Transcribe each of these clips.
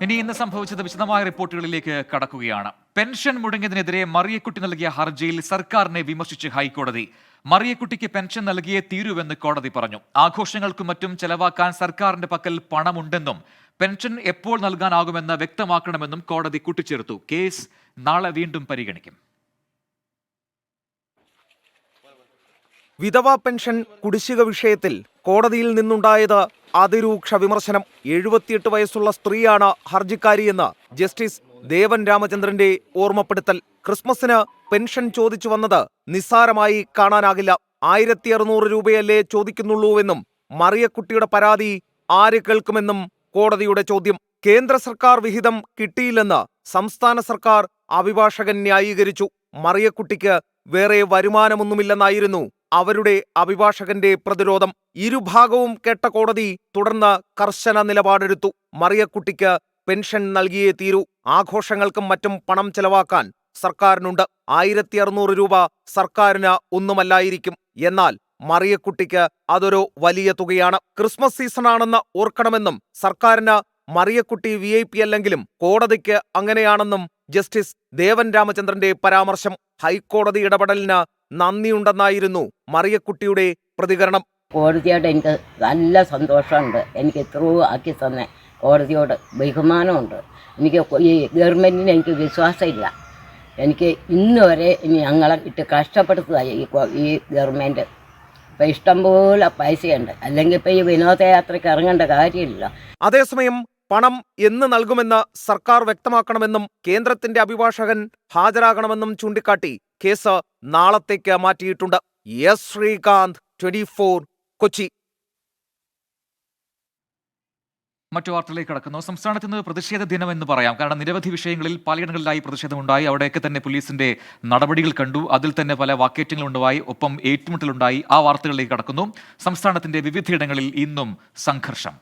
ഇന്ന് സംഭവിച്ചത് വിശദമായ റിപ്പോർട്ടുകളിലേക്ക് കടക്കുകയാണ്. പെൻഷൻ മുടങ്ങിയതിനെതിരെ മറിയക്കുട്ടി നൽകിയ ഹർജിയിൽ സർക്കാരിനെ വിമർശിച്ച് ഹൈക്കോടതി. മറിയക്കുട്ടിക്ക് പെൻഷൻ നൽകിയേ തീരുവെന്ന് കോടതി പറഞ്ഞു. ആഘോഷങ്ങൾക്കും മറ്റും ചെലവാക്കാൻ സർക്കാരിന്റെ പക്കൽ പണമുണ്ടെന്നും പെൻഷൻ എപ്പോൾ നൽകാനാകുമെന്ന് വ്യക്തമാക്കണമെന്നും കോടതി കൂട്ടിച്ചേർത്തു. കേസ് നാളെ വീണ്ടും പരിഗണിക്കും. വിധവാ പെൻഷൻ കുടിശ്ശിക വിഷയത്തിൽ കോടതിയിൽ നിന്നുണ്ടായത് അതിരൂക്ഷ വിമർശനം. 78 വയസ്സുള്ള സ്ത്രീയാണ് ഹർജിക്കാരിയെന്ന് ജസ്റ്റിസ് ദേവൻ രാമചന്ദ്രന്റെ ഓർമ്മപ്പെടുത്തൽ. ക്രിസ്മസിന് പെൻഷൻ ചോദിച്ചു വന്നത് നിസ്സാരമായി കാണാനാകില്ല. 1600 രൂപയല്ലേ ചോദിക്കുന്നുള്ളൂവെന്നും മറിയക്കുട്ടിയുടെ പരാതി ആര് കേൾക്കുമെന്നും കോടതിയുടെ ചോദ്യം. കേന്ദ്ര സർക്കാർ വിഹിതം കിട്ടിയില്ലെന്ന് സംസ്ഥാന സർക്കാർ അഭിഭാഷകൻ ന്യായീകരിച്ചു. മറിയക്കുട്ടിക്ക് വേറെ വരുമാനമൊന്നുമില്ലെന്നായിരുന്നു അവരുടെ അഭിഭാഷകന്റെ പ്രതിരോധം. ഇരുഭാഗവും കേട്ട കോടതി തുടർന്ന് കർശന നിലപാടെടുത്തു. മറിയക്കുട്ടിക്ക് പെൻഷൻ നൽകിയേ തീരൂ. ആഘോഷങ്ങൾക്കും മറ്റും പണം ചെലവാക്കാൻ സർക്കാരിനുണ്ട്. 1600 രൂപ സർക്കാരിന് ഒന്നുമല്ലായിരിക്കും. എന്നാൽ മറിയക്കുട്ടിക്ക് അതൊരു വലിയ തുകയാണ്. ക്രിസ്മസ് സീസണാണെന്ന് ഓർക്കണമെന്നും സർക്കാരിന് മറിയക്കുട്ടി VIP അല്ലെങ്കിലും കോടതിക്ക് അങ്ങനെയാണെന്നും ജസ്റ്റിസ് ദേവൻ രാമചന്ദ്രന്റെ പരാമർശം. ഹൈക്കോടതി ഇടപെടലിന് നന്ദിയുണ്ടെന്നായിരുന്നു മറിയക്കുട്ടിയുടെ പ്രതികരണം. കോടതിയോട് എനിക്ക് നല്ല സന്തോഷമുണ്ട്. എനിക്ക് ഇത്രയും ആക്കി തന്നെ കോടതിയോട് ബഹുമാനമുണ്ട്. എനിക്ക് ഈ ഗവൺമെൻറ്റിന് എനിക്ക് വിശ്വാസമില്ല. എനിക്ക് ഇന്ന് വരെ ഞങ്ങളെ ഇട്ട് കഷ്ടപ്പെടുത്തതായി ഈ ഗവൺമെൻറ്. ഇപ്പം ഇഷ്ടംപോലെ പൈസയുണ്ട്, അല്ലെങ്കിൽ ഇപ്പം ഈ വിനോദയാത്രയ്ക്ക് ഇറങ്ങേണ്ട കാര്യമില്ല. അതേസമയം പണം എന്ന് നൽകുമെന്ന് സർക്കാർ വ്യക്തമാക്കണമെന്നും കേന്ദ്രത്തിന്റെ അഭിഭാഷകൻ ഹാജരാകണമെന്നും ചൂണ്ടിക്കാട്ടി കേസ് നാളത്തേക്ക് മാറ്റിയിട്ടുണ്ട്. എസ് ശ്രീകാന്ത്, 24 കൊച്ചി. മറ്റു വാർത്തകളിലേക്ക് കടക്കുന്നു. സംസ്ഥാനത്ത് ഇന്ന് പ്രതിഷേധ ദിനം എന്ന് പറയാം. കാരണം നിരവധി വിഷയങ്ങളിൽ പലയിടങ്ങളിലായി പ്രതിഷേധമുണ്ടായി. അവിടെയൊക്കെ തന്നെ പോലീസിന്റെ നടപടികൾ കണ്ടു. അതിൽ തന്നെ പല വാക്കേറ്റങ്ങളുണ്ടായി, ഒപ്പം ഏറ്റുമുട്ടലുണ്ടായി. ആ വാർത്തകളിലേക്ക് കടക്കുന്നു. സംസ്ഥാനത്തിന്റെ വിവിധയിടങ്ങളിൽ ഇന്നും സംഘർഷം.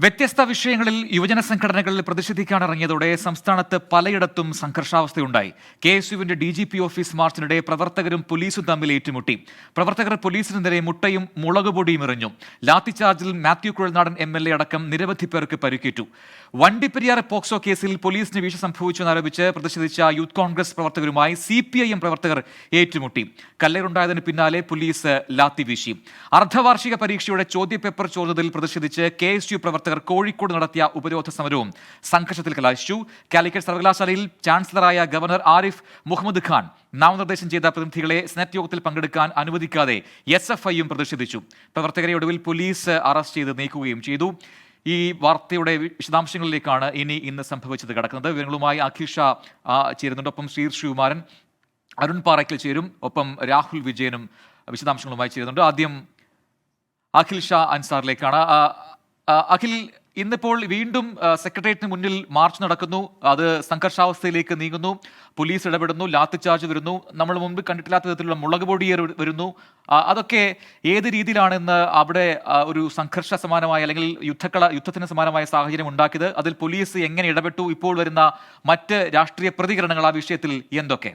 വ്യത്യസ്ത വിഷയങ്ങളിൽ യുവജന സംഘടനകളിൽ പ്രതിഷേധിക്കാനിറങ്ങിയതോടെ സംസ്ഥാനത്ത് പലയിടത്തും സംഘർഷാവസ്ഥയുണ്ടായി. KSUവിന്റെ DGP ഓഫീസ് മാർച്ചിനിടെ പ്രവർത്തകരും പോലീസും തമ്മിൽ ഏറ്റുമുട്ടി. പ്രവർത്തകർ പോലീസിന് നേരെ മുട്ടയും മുളകുപൊടിയും എറിഞ്ഞു. ലാത്തിചാർജിൽ മാത്യു കുഴൽനാടൻ MLA അടക്കം നിരവധി പേർക്ക് പരിക്കേറ്റു. വണ്ടിപ്പെരിയാർ പോക്സോ കേസിൽ പോലീസിന് വീഴ്ച സംഭവിച്ചെന്നാരോപിച്ച് പ്രതിഷേധിച്ച യൂത്ത് കോൺഗ്രസ് പ്രവർത്തകരുമായി CPIM പ്രവർത്തകർ ഏറ്റുമുട്ടി. കല്ലേറുണ്ടായതിന് പിന്നാലെ പോലീസ് ലാത്തി വീശി. അർദ്ധവാർഷിക പരീക്ഷയുടെ ചോദ്യപേപ്പർ ചോർന്നതിൽ പ്രതിഷേധിച്ച് KSU പ്രവർത്തകർ കോഴിക്കോട് നടത്തിയ ഉപരോധ സമരവും സംഘർഷത്തിൽ കലാശിച്ചു. കാലിക്കറ്റ് സർവകലാശാലയിൽ ചാൻസലറായ ഗവർണർ ആരിഫ് മുഹമ്മദ് ഖാൻ നാമനിർദ്ദേശം ചെയ്ത പ്രതിനിധികളെ സെനറ്റ് യോഗത്തിൽ പങ്കെടുക്കാൻ അനുവദിക്കാതെ SFIയും പ്രതിഷേധിച്ചു. പ്രവർത്തകരെ ഒടുവിൽ പോലീസ് അറസ്റ്റ് ചെയ്ത് നീക്കുകയും ചെയ്തു. ഈ വാർത്തയുടെ വിശദാംശങ്ങളിലേക്കാണ് ഇന്ന് സംഭവിച്ചത് കടക്കുന്നത്. വിവരങ്ങളുമായി അഖിൽ ഷാ ചേരുന്നുണ്ട്. ഒപ്പം ശ്രീ ശിവകുമാരൻ, അരുൺ പാറയ്ക്കൽ ചേരും. ഒപ്പം രാഹുൽ വിജയനും വിശദാംശങ്ങളുമായി ചേരുന്നുണ്ട്. ആദ്യം അഖിൽ ഷാ അൻസാറിലേക്കാണ്. അഖിൽ, ഇന്നിപ്പോൾ വീണ്ടും സെക്രട്ടേറിയറ്റിന് മുന്നിൽ മാർച്ച് നടക്കുന്നു. അത് സംഘർഷാവസ്ഥയിലേക്ക് നീങ്ങുന്നു. പോലീസ് ഇടപെടുന്നു, ലാത്തിചാർജ് വരുന്നു, നമ്മൾ മുൻപ് കണ്ടിട്ടില്ലാത്ത വിധത്തിലുള്ള മുളക് പൊടിയേർ വരുന്നു. അതൊക്കെ ഏത് രീതിയിലാണെന്ന് അവിടെ ഒരു സംഘർഷ സമാനമായ അല്ലെങ്കിൽ യുദ്ധത്തിന് സമാനമായ സാഹചര്യം ഉണ്ടാക്കിയത്? അതിൽ പോലീസ് എങ്ങനെ ഇടപെട്ടു? ഇപ്പോൾ വരുന്ന മറ്റ് രാഷ്ട്രീയ പ്രതികരണങ്ങൾ ആ വിഷയത്തിൽ എന്തൊക്കെ?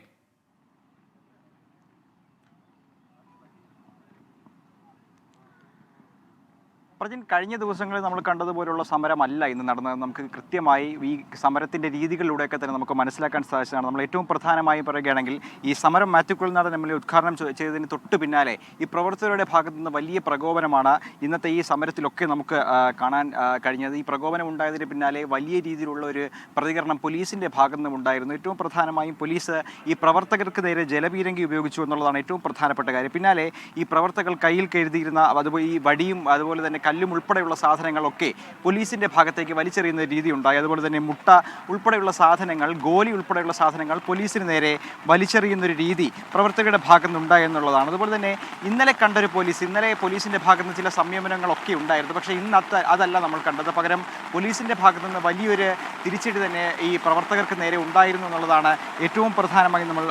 പ്രജിൻ, കഴിഞ്ഞ ദിവസങ്ങളിൽ നമ്മൾ കണ്ടതുപോലുള്ള സമരമല്ല ഇന്ന് നടന്നത്. നമുക്ക് കൃത്യമായി ഈ സമരത്തിൻ്റെ രീതികളിലൂടെയൊക്കെ തന്നെ നമുക്ക് മനസ്സിലാക്കാൻ സാധിച്ചതാണ്. നമ്മൾ ഏറ്റവും പ്രധാനമായി പറയുകയാണെങ്കിൽ ഈ സമരം മാത്യു കുഴൽനാടൻ എം.എൽ.എ ഉദ്ഘാടനം ചെയ്തതിന് തൊട്ട് പിന്നാലെ ഈ പ്രവർത്തകരുടെ ഭാഗത്തു നിന്ന് വലിയ പ്രകോപനമാണ് ഇന്നത്തെ ഈ സമരത്തിലൊക്കെ നമുക്ക് കാണാൻ കഴിഞ്ഞത്. ഈ പ്രകോപനം ഉണ്ടായതിന് പിന്നാലെ വലിയ രീതിയിലുള്ള ഒരു പ്രതികരണം പോലീസിൻ്റെ ഭാഗത്തു നിന്നും ഉണ്ടായിരുന്നു. ഏറ്റവും പ്രധാനമായും പോലീസ് ഈ പ്രവർത്തകർക്ക് നേരെ ജലപീരങ്കി ഉപയോഗിച്ചു എന്നുള്ളതാണ് ഏറ്റവും പ്രധാനപ്പെട്ട കാര്യം. പിന്നാലെ ഈ പ്രവർത്തകർ കയ്യിൽ കരുതിയിരുന്ന അതുപോലെ ഈ വടിയും അതുപോലെ തന്നെ കല്ലും ഉൾപ്പെടെയുള്ള സാധനങ്ങളൊക്കെ പോലീസിൻ്റെ ഭാഗത്തേക്ക് വലിച്ചെറിയുന്ന രീതി ഉണ്ടായി. അതുപോലെ തന്നെ മുട്ട ഉൾപ്പെടെയുള്ള സാധനങ്ങൾ, ഗോലി ഉൾപ്പെടെയുള്ള സാധനങ്ങൾ പോലീസിന് നേരെ വലിച്ചെറിയുന്നൊരു രീതി പ്രവർത്തകരുടെ ഭാഗത്തു നിന്നുണ്ടായി എന്നുള്ളതാണ്. അതുപോലെ തന്നെ ഇന്നലെ കണ്ടൊരു ഇന്നലെ പോലീസിൻ്റെ ഭാഗത്ത് നിന്ന് ചില സംയമനങ്ങളൊക്കെ ഉണ്ടായിരുന്നു. പക്ഷേ ഇന്ന് അതല്ല നമ്മൾ കണ്ടത്. പകരം പോലീസിൻ്റെ ഭാഗത്തു നിന്ന് വലിയൊരു തിരിച്ചടി തന്നെ ഈ പ്രവർത്തകർക്ക് നേരെ ഉണ്ടായിരുന്നു എന്നുള്ളതാണ് ഏറ്റവും പ്രധാനമായി നമ്മൾ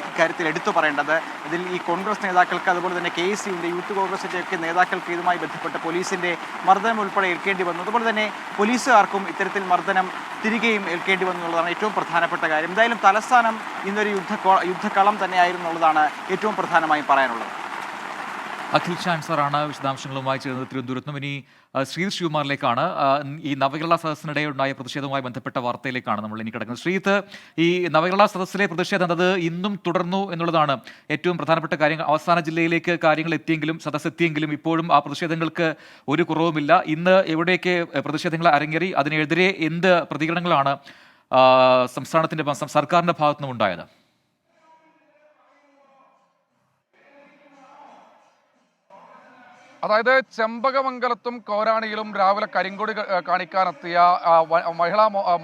ഇക്കാര്യത്തിൽ എടുത്തു പറയേണ്ടത്. ഇതിൽ ഈ കോൺഗ്രസ് നേതാക്കൾക്ക് അതുപോലെ തന്നെ KSUവിൻ്റെ യൂത്ത് കോൺഗ്രസിൻ്റെ ഒക്കെ നേതാക്കൾക്ക് ഇതുമായി ബന്ധപ്പെട്ട് പോലീസിൻ്റെ മർദ്ദനം ഉൾപ്പെടെ ഏൽക്കേണ്ടി വന്നു. അതുപോലെ തന്നെ പോലീസുകാർക്കും ഇത്തരത്തിൽ മർദ്ദനം തിരികെയും ഏൽക്കേണ്ടി വന്നു എന്നുള്ളതാണ് ഏറ്റവും പ്രധാനപ്പെട്ട കാര്യം. എന്തായാലും തലസ്ഥാനം ഇന്നൊരു യുദ്ധക്കളം തന്നെയായിരുന്നു എന്നുള്ളതാണ് ഏറ്റവും പ്രധാനമായും പറയാനുള്ളത്. അഖിൽ ഷാൻസറാണ് വിശദാംശങ്ങളുമായി ചേർന്നത് തിരുവനന്തപുരത്ത് നിന്ന്. ഇനി ശ്രീത് ശിവകുമാറിലേക്കാണ്. ഈ നവകേരള സദസ്സിനിടെ ഉണ്ടായ പ്രതിഷേധവുമായി ബന്ധപ്പെട്ട വാർത്തയിലേക്കാണ് നമ്മൾ ഇനി കിടക്കുന്നത്. ശ്രീത്ത്, ഈ നവകേരള സദസ്സിലെ പ്രതിഷേധം അത് ഇന്നും തുടർന്നു എന്നുള്ളതാണ് ഏറ്റവും പ്രധാനപ്പെട്ട കാര്യം. അവസാന ജില്ലയിലേക്ക് കാര്യങ്ങൾ എത്തിയെങ്കിലും സദസ്സ് എത്തിയെങ്കിലും ഇപ്പോഴും ആ പ്രതിഷേധങ്ങൾക്ക് ഒരു കുറവുമില്ല. ഇന്ന് എവിടെയൊക്കെ പ്രതിഷേധങ്ങൾ അരങ്ങേറി, അതിനെതിരെ എന്ത് പ്രതികരണങ്ങളാണ് സർക്കാരിൻ്റെ ഭാഗത്തു നിന്നും ഉണ്ടായത്? അതായത് ചെമ്പകമംഗലത്തും കോരാണിയിലും രാവിലെ കരിങ്കൊടി കാണിക്കാനെത്തിയ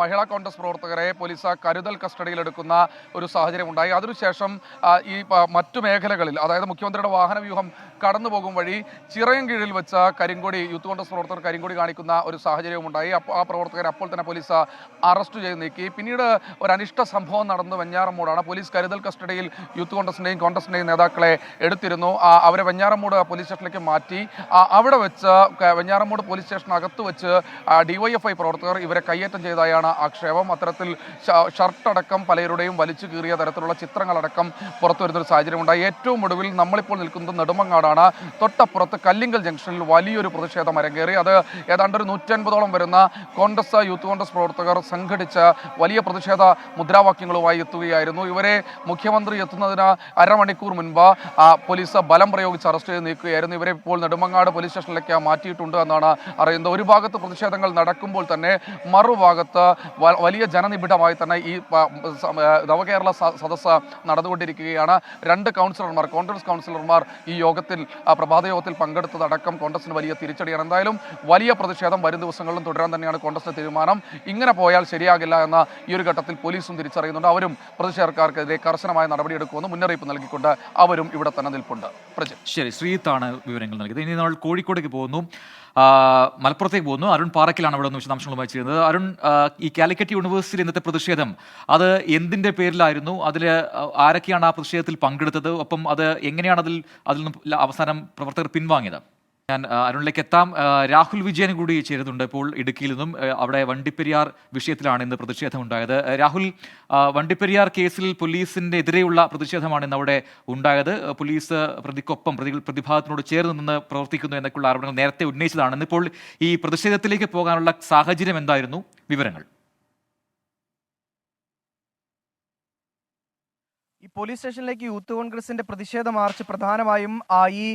മഹിളാ കോൺഗ്രസ് പ്രവർത്തകരെ പോലീസ് കരുതൽ കസ്റ്റഡിയിലെടുക്കുന്ന ഒരു സാഹചര്യം ഉണ്ടായി. അതിനുശേഷം ഈ മറ്റു മേഖലകളിൽ, അതായത് മുഖ്യമന്ത്രിയുടെ വാഹനവ്യൂഹം കടന്നു പോകും വഴി ചിറയൻകീഴിൽ വെച്ച് യൂത്ത് കോൺഗ്രസ് പ്രവർത്തകർ കരിങ്കൊടി കാണിക്കുന്ന ഒരു സാഹചര്യവും ഉണ്ടായി. ആ പ്രവർത്തകരെ അപ്പോൾ തന്നെ പോലീസ് അറസ്റ്റ് ചെയ്ത് നീക്കി. പിന്നീട് ഒരു അനിഷ്ട സംഭവം നടന്നു വെഞ്ഞാറമ്മൂടാണ്. പോലീസ് കരുതൽ കസ്റ്റഡിയിൽ യൂത്ത് കോൺഗ്രസിന്റെയും നേതാക്കളെ എടുത്തിരുന്നു. അവരെ വെഞ്ഞാറമ്മൂട് പോലീസ് സ്റ്റേഷനിലേക്ക് മാറ്റി. അവിടെ വെച്ച് വെഞ്ഞാറമ്മൂട് പോലീസ് സ്റ്റേഷനകത്ത് വെച്ച് DYFI പ്രവർത്തകർ ഇവരെ കയ്യേറ്റം ചെയ്തതായാണ് ആക്ഷേപം. അത്തരത്തിൽ ഷർട്ടടക്കം പലരുടെയും വലിച്ചു കീറിയ തരത്തിലുള്ള ചിത്രങ്ങളടക്കം പുറത്തു വരുന്നൊരു സാഹചര്യം ഉണ്ടായി. ഏറ്റവും ഒടുവിൽ നമ്മളിപ്പോൾ നിൽക്കുന്നത് നെടുമങ്ങാടാണ്. തൊട്ടപ്പുറത്ത് കല്ലിങ്കൽ ജംഗ്ഷനിൽ വലിയൊരു പ്രതിഷേധം അരങ്ങേറി. അത് ഏതാണ്ട് ഒരു 150ഓളം വരുന്ന യൂത്ത് കോൺഗ്രസ് പ്രവർത്തകർ സംഘടിച്ച് വലിയ പ്രതിഷേധ മുദ്രാവാക്യങ്ങളുമായി എത്തുകയായിരുന്നു. ഇവരെ മുഖ്യമന്ത്രി എത്തുന്നതിന് അരമണിക്കൂർ മുൻപ് പോലീസ് ബലം പ്രയോഗിച്ച് അറസ്റ്റ് ചെയ്ത് നീക്കുകയായിരുന്നു. ഇവരെ ഇപ്പോൾ നെടുമങ്ങാട് പോലീസ് സ്റ്റേഷനിലേക്ക് മാറ്റിയിട്ടുണ്ട് എന്നാണ് അറിയുന്നത്. ഒരു ഭാഗത്ത് പ്രതിഷേധങ്ങൾ നടക്കുമ്പോൾ തന്നെ മറുഭാഗത്ത് വലിയ ജനനിബിഡമായി തന്നെ ഈ നവകേരള സദസ്സ് നടന്നുകൊണ്ടിരിക്കുകയാണ്. 2 കോൺഗ്രസ് കൗൺസിലർമാർ ഈ പ്രഭാത യോഗത്തിൽ പങ്കെടുത്തതടക്കം കോൺഗ്രസിന് വലിയ തിരിച്ചടിയാണ്. എന്തായാലും വലിയ പ്രതിഷേധം വരും ദിവസങ്ങളിലും തുടരാൻ തന്നെയാണ് കോൺഗ്രസിന്റെ തീരുമാനം. ഇങ്ങനെ പോയാൽ ശരിയാകില്ല എന്ന ഈ ഒരു ഘട്ടത്തിൽ പോലീസും തിരിച്ചറിയുന്നുണ്ട്. അവരും പ്രതിഷേധക്കാർക്കെതിരെ കർശനമായ നടപടിയെടുക്കുമെന്ന് മുന്നറിയിപ്പ് നൽകിക്കൊണ്ട് അവരും ഇവിടെ തന്നെ നിൽപ്പുണ്ട്. ശരി, ശ്രീത്താണ് വിവരങ്ങൾ നൽകിയത്. ഇനി നമ്മൾ കോഴിക്കോടേക്ക് പോകുന്നു, മലപ്പുറത്തേക്ക് പോകുന്നു. അരുൺ പാറക്കിലാണ് അവിടെ നിന്ന് വിശദാംശങ്ങളുമായി ചെയ്യുന്നത്. അരുൺ, ഈ കാലിക്കറ്റ് യൂണിവേഴ്സിറ്റി ഇന്നത്തെ പ്രതിഷേധം അത് എന്തിന്റെ പേരിലായിരുന്നു? അതിൽ ആരൊക്കെയാണ് ആ പ്രതിഷേധത്തിൽ പങ്കെടുത്തത്? ഒപ്പം അത് എങ്ങനെയാണ് അതിൽ നിന്ന് അവസാനം പ്രവർത്തകർ പിൻവാങ്ങിയത്? ഞാൻ അരുണിലേക്ക് എത്താം. രാഹുൽ വിജയൻ കൂടി ചേരുന്നുണ്ട് ഇപ്പോൾ ഇടുക്കിയിൽ നിന്നും. അവിടെ വണ്ടിപ്പെരിയാർ വിഷയത്തിലാണ് ഇന്ന് പ്രതിഷേധം ഉണ്ടായത്. രാഹുൽ, വണ്ടിപ്പെരിയാർ കേസിൽ പോലീസിന്റെ എതിരെയുള്ള പ്രതിഷേധമാണ് ഇന്ന് അവിടെ ഉണ്ടായത്. പോലീസ് പ്രതിഭാഗത്തിനോട് ചേർന്ന് നിന്ന് പ്രവർത്തിക്കുന്നു എന്നൊക്കെയുള്ള ആരോപണങ്ങൾ നേരത്തെ ഉന്നയിച്ചതാണ്. ഇന്നിപ്പോൾ ഈ പ്രതിഷേധത്തിലേക്ക് പോകാനുള്ള സാഹചര്യം എന്തായിരുന്നു? വിവരങ്ങൾ. ഈ പോലീസ് സ്റ്റേഷനിലേക്ക് യൂത്ത് കോൺഗ്രസിന്റെ പ്രതിഷേധ മാർച്ച് പ്രധാനമായും ഈ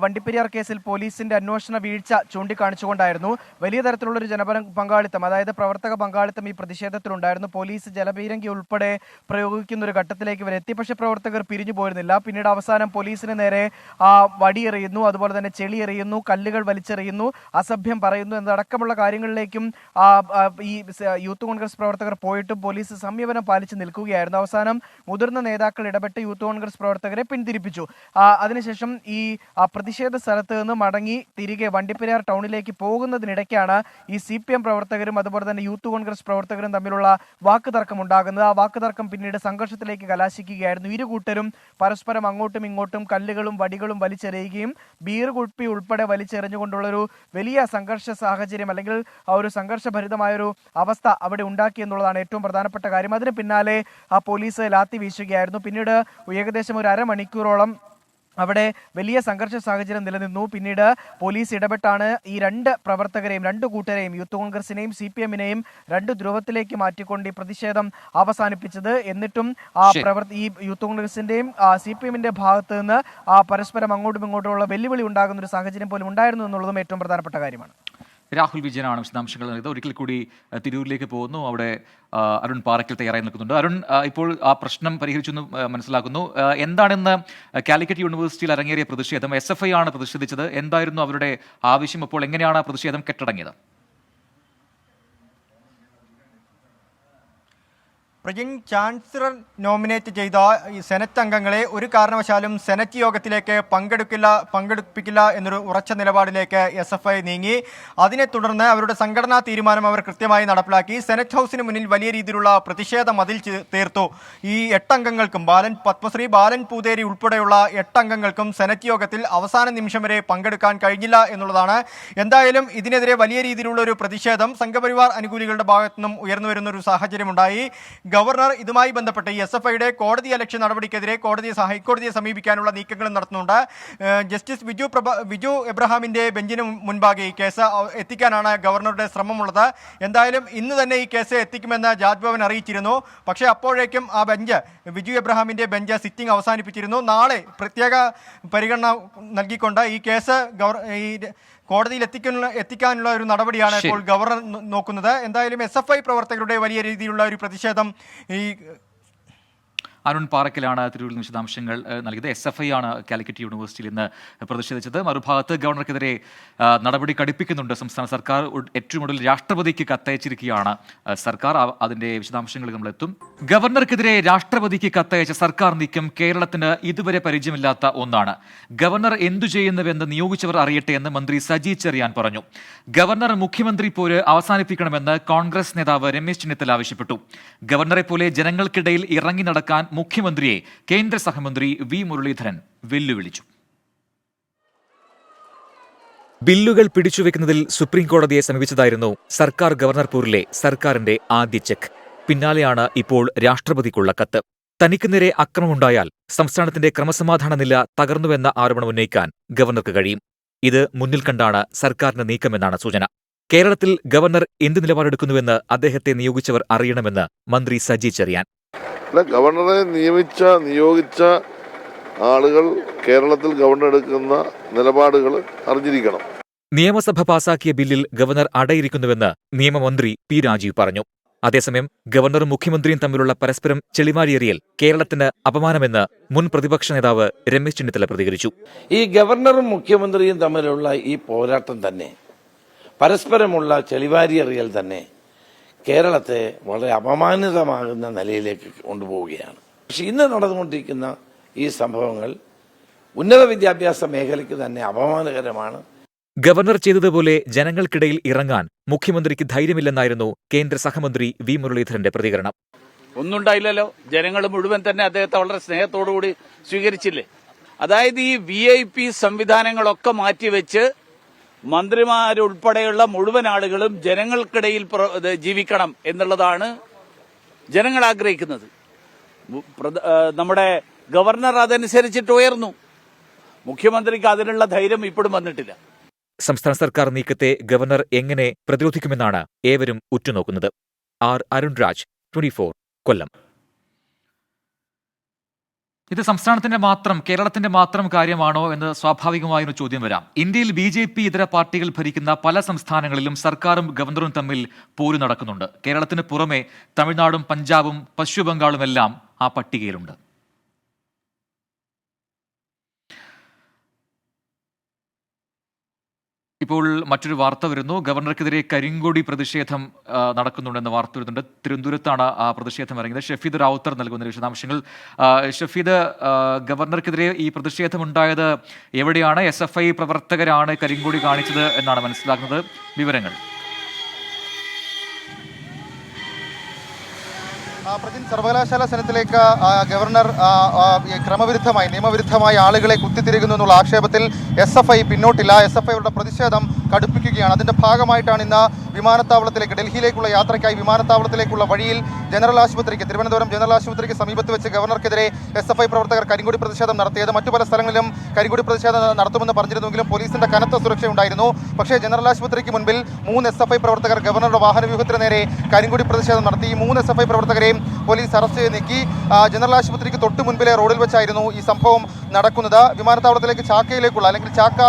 വണ്ടിപ്പെരിയാർ കേസിൽ പോലീസിന്റെ അന്വേഷണ വീഴ്ച ചൂണ്ടിക്കാണിച്ചുകൊണ്ടായിരുന്നു. വലിയ തരത്തിലുള്ളൊരു പങ്കാളിത്തം, അതായത് പ്രവർത്തക പങ്കാളിത്തം ഈ പ്രതിഷേധത്തിലുണ്ടായിരുന്നു. പോലീസ് ജലപീരങ്കി ഉൾപ്പെടെ പ്രയോഗിക്കുന്ന ഒരു ഘട്ടത്തിലേക്ക് ഇവർ എത്തി. പക്ഷേ പ്രവർത്തകർ പിരിഞ്ഞു പോയിരുന്നില്ല. പിന്നീട് അവസാനം പോലീസിന് നേരെ വടിയെറിയുന്നു, അതുപോലെ തന്നെ ചെളി എറിയുന്നു, കല്ലുകൾ വലിച്ചെറിയുന്നു, അസഭ്യം പറയുന്നു എന്നതടക്കമുള്ള കാര്യങ്ങളിലേക്കും ഈ യൂത്ത് കോൺഗ്രസ് പ്രവർത്തകർ പോയിട്ടും പോലീസ് സംയമനം പാലിച്ച് നിൽക്കുകയായിരുന്നു. അവസാനം മുതിർന്ന നേതാക്കൾ ഇടപെട്ട് യൂത്ത് കോൺഗ്രസ് പ്രവർത്തകരെ പിന്തിരിപ്പിച്ചു. അതിനുശേഷം ഈ പ്രതിഷേധ സ്ഥലത്ത് നിന്ന് മടങ്ങി തിരികെ വണ്ടിപ്പെരിയാർ ടൗണിലേക്ക് പോകുന്നതിനിടയ്ക്കാണ് ഈ CPM പ്രവർത്തകരും അതുപോലെ തന്നെ യൂത്ത് കോൺഗ്രസ് പ്രവർത്തകരും തമ്മിലുള്ള വാക്കുതർക്കം ഉണ്ടാകുന്നത്. ആ വാക്കുതർക്കം പിന്നീട് സംഘർഷത്തിലേക്ക് കലാശിക്കുകയായിരുന്നു. ഇരു കൂട്ടരും പരസ്പരം അങ്ങോട്ടും ഇങ്ങോട്ടും കല്ലുകളും വടികളും വലിച്ചെറിയുകയും ബീർ കുപ്പി ഉൾപ്പെടെ വലിച്ചെറിഞ്ഞുകൊണ്ടുള്ളൊരു വലിയ സംഘർഷ സാഹചര്യം അല്ലെങ്കിൽ ഒരു സംഘർഷഭരിതമായൊരു അവസ്ഥ അവിടെ ഉണ്ടാക്കി എന്നുള്ളതാണ് ഏറ്റവും പ്രധാനപ്പെട്ട കാര്യം. അതിന് പിന്നാലെ പോലീസ് ലാത്തി വീശുകയായിരുന്നു. പിന്നീട് ഏകദേശം ഒരു അരമണിക്കൂറോളം അവിടെ വലിയ സംഘർഷ സാഹചര്യം നിലനിന്നു. പിന്നീട് പോലീസ് ഇടപെട്ടാണ് ഈ രണ്ട് പ്രവർത്തകരെയും, രണ്ട് കൂട്ടരെയും, യൂത്ത് കോൺഗ്രസിനെയും CPM-നെയും രണ്ട് ധ്രുവത്തിലേക്ക് മാറ്റിക്കൊണ്ട് ഈ പ്രതിഷേധം അവസാനിപ്പിച്ചത്. എന്നിട്ടും ഈ യൂത്ത് കോൺഗ്രസിന്റെയും CPM-ന്റെ ഭാഗത്ത് നിന്ന് പരസ്പരം അങ്ങോട്ടും ഇങ്ങോട്ടുമുള്ള വെല്ലുവിളി ഉണ്ടാകുന്ന ഒരു സാഹചര്യം പോലും ഉണ്ടായിരുന്നു എന്നുള്ളതും ഏറ്റവും പ്രധാനപ്പെട്ട കാര്യമാണ്. രാഹുൽ വിജയനാണ് വിശദാംശങ്ങൾ നൽകിയത്. ഒരിക്കൽ കൂടി തിരൂരിലേക്ക് പോകുന്നു. അവിടെ അരുൺ പാറയ്ക്കൽ തയ്യാറായി നിൽക്കുന്നുണ്ട്. അരുൺ, ഇപ്പോൾ ആ പ്രശ്നം പരിഹരിച്ചെന്ന് മനസ്സിലാക്കുന്നു. എന്താണെന്ന് കാലിക്കറ്റ് യൂണിവേഴ്സിറ്റിയിൽ അരങ്ങേറിയ പ്രതിഷേധം? SFI ആണ് പ്രതിഷേധിച്ചത്. എന്തായിരുന്നു അവരുടെ ആവശ്യം? അപ്പോൾ എങ്ങനെയാണ് പ്രതിഷേധം കെട്ടടങ്ങിയത്? പ്രജിൻ, ചാൻസലർ നോമിനേറ്റ് ചെയ്ത ഈ സെനറ്റ് അംഗങ്ങളെ ഒരു കാരണവശാലും സെനറ്റ് യോഗത്തിലേക്ക് പങ്കെടുപ്പിക്കില്ല എന്നൊരു ഉറച്ച നിലപാടിലേക്ക് SFI നീങ്ങി. അതിനെ തുടർന്ന് അവരുടെ സംഘടനാ തീരുമാനം അവർ കൃത്യമായി നടപ്പിലാക്കി. സെനറ്റ് ഹൗസിന് മുന്നിൽ വലിയ രീതിയിലുള്ള പ്രതിഷേധ മതിൽ തീർത്തു. ഈ 8 അംഗങ്ങൾക്കും പത്മശ്രീ ബാലൻ പൂതേരി ഉൾപ്പെടെയുള്ള 8 അംഗങ്ങൾക്കും സെനറ്റ് യോഗത്തിൽ അവസാന നിമിഷം വരെ പങ്കെടുക്കാൻ കഴിഞ്ഞില്ല എന്നുള്ളതാണ്. എന്തായാലും ഇതിനെതിരെ വലിയ രീതിയിലുള്ള ഒരു പ്രതിഷേധം സംഘപരിവാർ അനുകൂലികളുടെ ഭാഗത്തു നിന്നും ഉയർന്നു വരുന്ന ഒരു സാഹചര്യമുണ്ടായി. ഗവർണർ ഇതുമായി ബന്ധപ്പെട്ട് ഈ SFIയുടെ കോടതി അലക്ഷ്യ നടപടിക്കെതിരെ ഹൈക്കോടതിയെ സമീപിക്കാനുള്ള നീക്കങ്ങളും നടത്തുന്നുണ്ട്. ജസ്റ്റിസ് വിജു എബ്രഹാമിന്റെ ബെഞ്ചിന് മുൻപാകെ ഈ കേസ് എത്തിക്കാനാണ് ഗവർണറുടെ ശ്രമമുള്ളത്. എന്തായാലും ഇന്ന് തന്നെ ഈ കേസ് എത്തിക്കുമെന്ന് രാജ്ഭവൻ അറിയിച്ചിരുന്നു. പക്ഷേ അപ്പോഴേക്കും ആ ബെഞ്ച്, വിജു എബ്രഹാമിന്റെ ബെഞ്ച് സിറ്റിംഗ് അവസാനിപ്പിച്ചിരുന്നു. നാളെ പ്രത്യേക പരിഗണന നൽകിക്കൊണ്ട് ഈ കേസ് കോടതിയിൽ എത്തിക്കാനുള്ള ഒരു നടപടിയാണ് ഇപ്പോൾ ഗവർണർ നോക്കുന്നത്. എന്തായാലും SFI പ്രവർത്തകരുടെ വലിയ രീതിയിലുള്ള ഒരു പ്രതിഷേധം അരുൺ പാറയ്ക്കലാണ് തിരൂരിൽ വിശദാംശങ്ങൾ നൽകിയത്. SFI ആണ് കാലിക്കറ്റ് യൂണിവേഴ്സിറ്റിയിൽ ഇന്ന് പ്രതിഷേധിച്ചത്. മറുഭാഗത്ത് ഗവർണർക്കെതിരെ നടപടി കടുപ്പിക്കുന്നുണ്ട് സംസ്ഥാന സർക്കാർ. ഏറ്റവും ഒടുവിൽ രാഷ്ട്രപതിക്ക് കത്തയച്ചിരിക്കുകയാണ് സർക്കാർ. അതിന്റെ വിശദാംശങ്ങളിൽ നമ്മളെത്തും. ഗവർണർക്കെതിരെ രാഷ്ട്രപതിക്ക് കത്തയച്ച സർക്കാർ നീക്കം കേരളത്തിന് ഇതുവരെ പരിചയമില്ലാത്ത ഒന്നാണ്. ഗവർണർ എന്തു ചെയ്യുന്നുവെന്ന് നിയോഗിച്ചവർ അറിയട്ടെ എന്ന് മന്ത്രി സജി ചെറിയാൻ പറഞ്ഞു. ഗവർണർ മുഖ്യമന്ത്രി പോര് അവസാനിപ്പിക്കണമെന്ന് കോൺഗ്രസ് നേതാവ് രമേശ് ചെന്നിത്തല ആവശ്യപ്പെട്ടു. ഗവർണറെ പോലെ ജനങ്ങൾക്കിടയിൽ ഇറങ്ങി നടക്കാൻ മുഖ്യമന്ത്രിയെ കേന്ദ്ര സഹമന്ത്രി വി മുരളീധരൻ വെല്ലുവിളിച്ചു. ബില്ലുകൾ പിടിച്ചുവെക്കുന്നതിൽ സുപ്രീം കോടതിയെ സമീപിച്ചതായിരുന്നു സർക്കാർ ഗവർണർ പോരിലെ സർക്കാരിന്റെ ആദ്യ ചെക്ക്. പിന്നാലെയാണ് ഇപ്പോൾ രാഷ്ട്രപതിക്കുള്ള കത്ത്. തനിക്ക് നേരെ അക്രമമുണ്ടായാൽ സംസ്ഥാനത്തിന്റെ ക്രമസമാധാന നില തകർന്നുവെന്ന ആരോപണം ഉന്നയിക്കാൻ ഗവർണർക്ക് കഴിയും. ഇത് മുന്നിൽ കണ്ടാണ് സർക്കാരിന്റെ നീക്കമെന്നാണ് സൂചന. കേരളത്തിൽ ഗവർണർ എന്ത് നിലപാടെടുക്കുന്നുവെന്ന് അദ്ദേഹത്തെ നിയോഗിച്ചവർ അറിയണമെന്ന് മന്ത്രി സജി ചെറിയാൻ. ഗവർണറെ നിയോഗിച്ച ആളുകൾ കേരളത്തിൽ ഗവർണർ എടുക്കുന്ന നിലപാടുകൾ അറിഞ്ഞിരിക്കണം. നിയമസഭ പാസാക്കിയ ബില്ലിൽ ഗവർണർ അടയിരിക്കുന്നുവെന്ന് നിയമമന്ത്രി പി രാജീവ് പറഞ്ഞു. അതേസമയം ഗവർണറും മുഖ്യമന്ത്രിയും തമ്മിലുള്ള പരസ്പരം ചെളിമാരിയേറിയൽ കേരളത്തിന് അപമാനമെന്ന് മുൻ പ്രതിപക്ഷ നേതാവ് രമേശ് ചെന്നിത്തല പ്രതികരിച്ചു. ഈ ഗവർണറും മുഖ്യമന്ത്രിയും തമ്മിലുള്ള ഈ പോരാട്ടം തന്നെ, പരസ്പരമുള്ള ചെളിവാരിയെറിയൽ തന്നെ കേരളത്തെ വളരെ അപമാനിതമാകുന്ന നിലയിലേക്ക് കൊണ്ടുപോവുകയാണ്. പക്ഷെ ഇന്ന് നടന്നുകൊണ്ടിരിക്കുന്ന ഈ സംഭവങ്ങൾ ഉന്നത വിദ്യാഭ്യാസ മേഖലയ്ക്ക് തന്നെ അപമാനകരമാണ്. ഗവർണർ ചെയ്തതുപോലെ ജനങ്ങൾക്കിടയിൽ ഇറങ്ങാൻ മുഖ്യമന്ത്രിക്ക് ധൈര്യമില്ലെന്നായിരുന്നു കേന്ദ്ര സഹമന്ത്രി വി മുരളീധരന്റെ പ്രതികരണം. ഒന്നുണ്ടായില്ലല്ലോ, ജനങ്ങൾ മുഴുവൻ തന്നെ അദ്ദേഹത്തെ വളരെ സ്നേഹത്തോടുകൂടി സ്വീകരിച്ചില്ലേ. അതായത് ഈ VIP സംവിധാനങ്ങളൊക്കെ മാറ്റിവെച്ച് മന്ത്രിമാരുൾപ്പെടെയുള്ള മുഴുവൻ ആളുകളും ജനങ്ങൾക്കിടയിൽ ജീവിക്കണം എന്നുള്ളതാണ് ജനങ്ങൾ ആഗ്രഹിക്കുന്നത്. നമ്മുടെ ഗവർണർ അതനുസരിച്ചിട്ട് ഉയർന്നു. മുഖ്യമന്ത്രിക്ക് അതിനുള്ള ധൈര്യം ഇപ്പോഴും വന്നിട്ടില്ല. സംസ്ഥാന സർക്കാർ നീക്കത്തെ ഗവർണർ എങ്ങനെ പ്രതിരോധിക്കുമെന്നാണ് ഏവരും ഉറ്റുനോക്കുന്നത്. അരുൺ രാജ്, 24 കൊല്ലം. ഇത് സംസ്ഥാനത്തിന്റെ മാത്രം, കേരളത്തിന്റെ മാത്രം കാര്യമാണോ എന്ന് സ്വാഭാവികമായൊരു ചോദ്യം വരാം. ഇന്ത്യയിൽ BJP ഇതര പാർട്ടികൾ ഭരിക്കുന്ന പല സംസ്ഥാനങ്ങളിലും സർക്കാരും ഗവർണറും തമ്മിൽ പോരു നടക്കുന്നുണ്ട്. കേരളത്തിന് പുറമെ തമിഴ്നാടും പഞ്ചാബും പശ്ചിമ ബംഗാളും എല്ലാം ആ പട്ടികയിലുണ്ട്. ഇപ്പോൾ മറ്റൊരു വാർത്ത വരുന്നു. ഗവർണർക്കെതിരെ കരിങ്കൊടി പ്രതിഷേധം നടക്കുന്നുണ്ടെന്ന് വാർത്ത വരുന്നുണ്ട്. തിരുവനന്തപുരത്താണ് ആ പ്രതിഷേധം ഇറങ്ങിയത്. ഷഫീദ് റാവുത്തർ നൽകുന്ന വിശദാംശങ്ങൾ. ഷഫീദ്, ഗവർണർക്കെതിരെ ഈ പ്രതിഷേധം ഉണ്ടായത് എവിടെയാണ്? SFI പ്രവർത്തകരാണ് കരിങ്കൊടി കാണിച്ചത് എന്നാണ് മനസ്സിലാക്കുന്നത്. വിവരങ്ങൾ. സർവകലാശാല സെനറ്റിലേക്ക് ഗവർണർ നിയമവിരുദ്ധമായി ആളുകളെ കുത്തിത്തിരിക്കുന്നു എന്നുള്ള ആക്ഷേപത്തിൽ SFI പിന്നോട്ടില്ല. SFIയുടെ പ്രതിഷേധം കടുപ്പിക്കുകയാണ്. അതിന്റെ ഭാഗമായിട്ടാണ് ഇന്ന് വിമാനത്താവളത്തിലേക്ക്, ഡൽഹിയിലേക്കുള്ള യാത്രയ്ക്കായി വിമാനത്താവളത്തിലേക്കുള്ള വഴിയിൽ ജനറൽ ആശുപത്രിക്ക്, തിരുവനന്തപുരം ജനറൽ ആശുപത്രിക്ക് സമീപത്ത് വെച്ച് ഗവർണർക്കെതിരെ SFI പ്രവർത്തകർ കരിങ്കൊടി പ്രതിഷേധം നടത്തിയത്. മറ്റു പല സ്ഥലങ്ങളിലും കരിങ്കൊടി പ്രതിഷേധം നടത്തുമെന്ന് പറഞ്ഞിരുന്നെങ്കിലും പോലീസിന്റെ കനത്ത സുരക്ഷയുണ്ടായിരുന്നു. പക്ഷേ ജനറൽ ആശുപത്രിക്ക് മുൻപിൽ 3 SFI പ്രവർത്തകർ ഗവർണറുടെ വാഹനവ്യൂഹത്തിന് നേരെ കരിങ്കൊടി പ്രതിഷേധം നടത്തി. ഈ 3 SFI പ്രവർത്തകരെയും പോലീസ് അറസ്റ്റ് ചെയ്ത് നീക്കി. ജനറൽ ആശുപത്രിക്ക് തൊട്ട് മുൻപിലെ റോഡിൽ വെച്ചായിരുന്നു ഈ സംഭവം നടക്കുന്നത്. വിമാനത്താവളത്തിലേക്ക് ചാക്കയിലേക്കുള്ള, അല്ലെങ്കിൽ ചാക്ക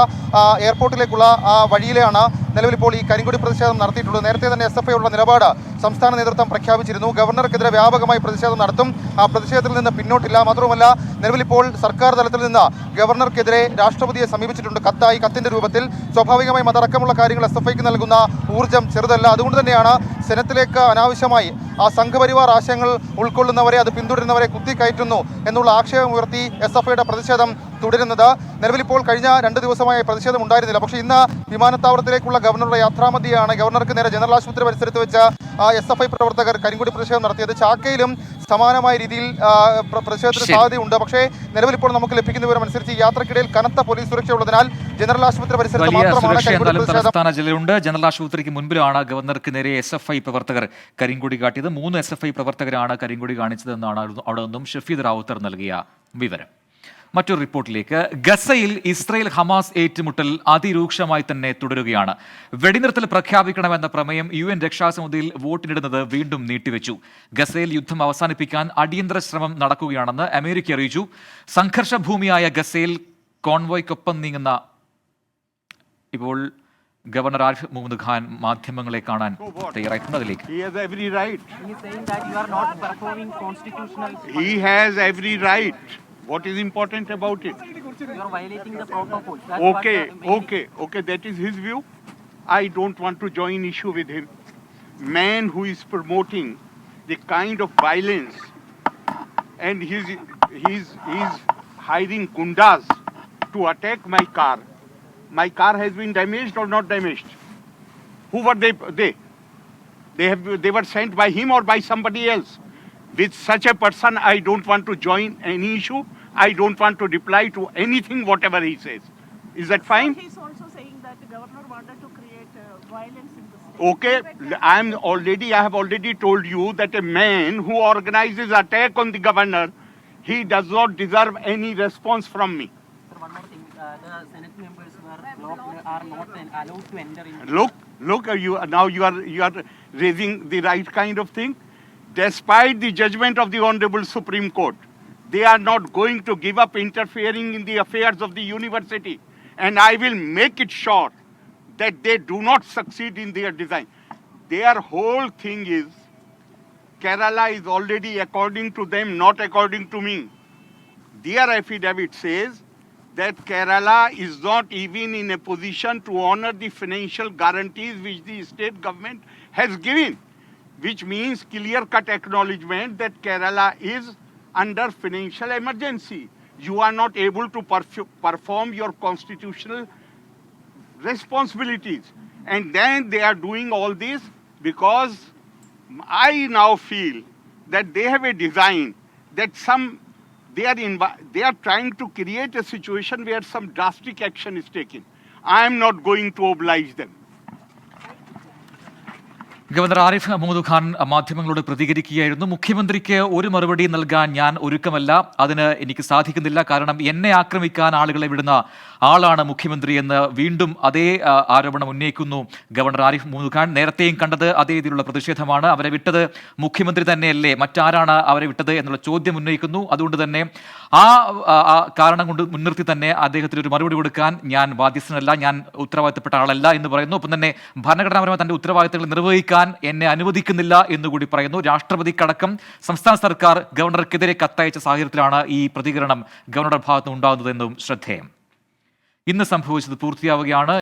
എയർപോർട്ടിലേക്കുള്ള വഴിയിലാണ് നിലവിൽ ഇപ്പോൾ ഈ കരിങ്കൊടി പ്രതിഷേധം നടത്തിയിട്ടുള്ളത്. നേരത്തെ തന്നെ SFI ഉള്ള നിലപാട് സംസ്ഥാന നേതൃത്വം പ്രഖ്യാപിച്ചിരുന്നു. ഗവർണർക്കെതിരെ വ്യാപകമായി പ്രതിഷേധം നടത്തും. ആ പ്രതിഷേധത്തിൽ നിന്ന് പിന്നോട്ടില്ല. മാത്രവുമല്ല, നിലവിലിപ്പോൾ സർക്കാർ തലത്തിൽ നിന്ന് ഗവർണർക്കെതിരെ രാഷ്ട്രപതിയെ സമീപിച്ചിട്ടുണ്ട്. കത്തായി, കത്തിന്റെ രൂപത്തിൽ. സ്വാഭാവികമായും അതടക്കമുള്ള കാര്യങ്ങൾ SFIക്ക് നൽകുന്ന ഊർജ്ജം ചെറുതല്ല. അതുകൊണ്ട് തന്നെയാണ് സെനറ്റിലേക്ക് അനാവശ്യമായി ആ സംഘപരിവാർ ആശയങ്ങൾ ഉൾക്കൊള്ളുന്നവരെ, അത് പിന്തുടരുന്നവരെ കുത്തിക്കയറ്റുന്നു എന്നുള്ള ആക്ഷേപം ഉയർത്തി SFIയുടെ പ്രതിഷേധം തുടരുന്നത്. നിലവിലിപ്പോൾ കഴിഞ്ഞ 2 ദിവസമായി പ്രതിഷേധം ഉണ്ടായിരുന്നില്ല. പക്ഷേ ഇന്ന് വിമാനത്താവളത്തിലേക്കുള്ള ഗവർണറുടെ യാത്രാമധ്യയാണ് ഗവർണർക്ക് നേരെ ജനറൽ ആശുപത്രി പരിസരത്ത് വെച്ച് SFI പ്രവർത്തകർ കരിങ്കൊടി പ്രതിഷേധം നടത്തിയത്. ചാക്കയിലും സമാനമായ രീതിയിൽ പ്രതിഷേധത്തിന് സാധ്യതയുണ്ട്. പക്ഷേ നിലവിലിപ്പോൾ നമുക്ക് ലഭിക്കുന്ന വിവരം അനുസരിച്ച് യാത്രക്കിടയിൽ കനത്ത പോലീസ് സുരക്ഷയുള്ളതിനാൽ ജനറൽ ആശുപത്രി പരിസരത്ത് മാത്രമാണ് കരിങ്കൊടി പ്രതിഷേധം. തലസ്ഥാന ജില്ലയിലുണ്ട്. ജനറൽ ആശുപത്രിക്ക് മുൻപിലാണ് ഗവർണർക്ക് നേരെ SFI പ്രവർത്തകർ കരിങ്കൊടി കാട്ടിയത്. 3 SFI പ്രവർത്തകരാണ് കരിങ്കൊടി കാണിച്ചതെന്നാണ് അവിടെ നിന്നും ഷഫീദ് റാവുത്തർ നൽകിയ വിവരം. മറ്റൊരു റിപ്പോർട്ടിലേക്ക്. ഗസയിൽ ഇസ്രയേൽ ഹമാസ് ഏറ്റുമുട്ടൽ അതിരൂക്ഷമായി തന്നെ തുടരുകയാണ്. വെടിനിർത്തൽ പ്രഖ്യാപിക്കണമെന്ന പ്രമേയം UN രക്ഷാസമിതിയിൽ വോട്ടിനിടുന്നത് വീണ്ടും നീട്ടിവെച്ചു. ഗസയിൽ യുദ്ധം അവസാനിപ്പിക്കാൻ അടിയന്തര ശ്രമം നടക്കുകയാണെന്ന് അമേരിക്ക അറിയിച്ചു. സംഘർഷഭൂമിയായ ഗസയിൽ കോൺവോയ്ക്കൊപ്പം നീങ്ങുന്ന ഇപ്പോൾ ഗവർണർ ആരിഫ് മുഹമ്മദ് ഖാൻ മാധ്യമങ്ങളെ കാണാൻ തയ്യാറായിട്ടുണ്ട്. അതിലേക്ക് What is important about it? You are violating the protocol. Okay, that is his view. I don't want to join issue with him. Man who is promoting the kind of violence and he's hiring gundas to attack my car. My car has been damaged or not damaged. Who were they? They were sent by him or by somebody else. With such a person, I don't want to join any issue. I don't want to reply to anything, whatever he says. Is that fine? He's also saying that the governor wanted to create violence in the state. Okay, I have already told you that a man who organizes attack on the governor, he does not deserve any response from me. Sir, one more thing. The Senate members are not allowed to enter in. Look, you are raising the right kind of thing. Despite the judgment of the Honorable Supreme Court, they are not going to give up interfering in the affairs of the university. And I will make it sure that they do not succeed in their design. Their whole thing is, Kerala is already according to them, not according to me. Their affidavit says that Kerala is not even in a position to honor the financial guarantees which the state government has given, which means clear-cut acknowledgement that Kerala is under financial emergency. You are not able to perform your constitutional responsibilities. And then they are doing all this because I now feel that they have a design that they are trying to create a situation where some drastic action is taken. I am not going to oblige them. Governor Arif Mohammad Khan മാധ്യമങ്ങളോട് പ്രതികരിക്കുകയായിരുന്നു. മുഖ്യമന്ത്രിക്ക് ഒരു മറുപടി നൽകാൻ ഞാൻ ഒരുക്കമല്ല, അതിന് എനിക്ക് സാധിക്കുന്നില്ല. കാരണം എന്നെ ആക്രമിക്കാൻ ആളുകളെ വിടുന്ന ആളാണ് മുഖ്യമന്ത്രി എന്ന് വീണ്ടും അതേ ആരോപണം ഉന്നയിക്കുന്നു ഗവർണർ ആരിഫ് മുഹമ്മദ് ഖാൻ. നേരത്തെയും കണ്ടത് അതേ രീതിയിലുള്ള പ്രതിഷേധമാണ്. അവരെ വിട്ടത് മുഖ്യമന്ത്രി തന്നെയല്ലേ, മറ്റാരാണ് അവരെ വിട്ടത് എന്നുള്ള ചോദ്യം ഉന്നയിക്കുന്നു. അതുകൊണ്ട് തന്നെ ആ കാരണം കൊണ്ട് മുൻനിർത്തി തന്നെ അദ്ദേഹത്തിന് ഒരു മറുപടി കൊടുക്കാൻ ഞാൻ ബാധ്യസ്ഥനല്ല, ഞാൻ ഉത്തരവാദിത്തപ്പെട്ട ആളല്ല എന്ന് പറയുന്നു. ഒപ്പം തന്നെ ഭരണഘടനാപരമായി തന്റെ ഉത്തരവാദിത്തങ്ങൾ നിർവഹിക്കാൻ എന്നെ അനുവദിക്കുന്നില്ല എന്നുകൂടി പറയുന്നു. രാഷ്ട്രപതിക്കടക്കം സംസ്ഥാന സർക്കാർ ഗവർണർക്കെതിരെ കത്തയച്ച സാഹചര്യത്തിലാണ് ഈ പ്രതികരണം ഗവർണറുടെ ഭാഗത്തുനിന്ന് ഉണ്ടാകുന്നതെന്നും ശ്രദ്ധേയം. ഇന്ന് സംഭവിച്ചത് പൂർത്തിയാവുകയാണ്.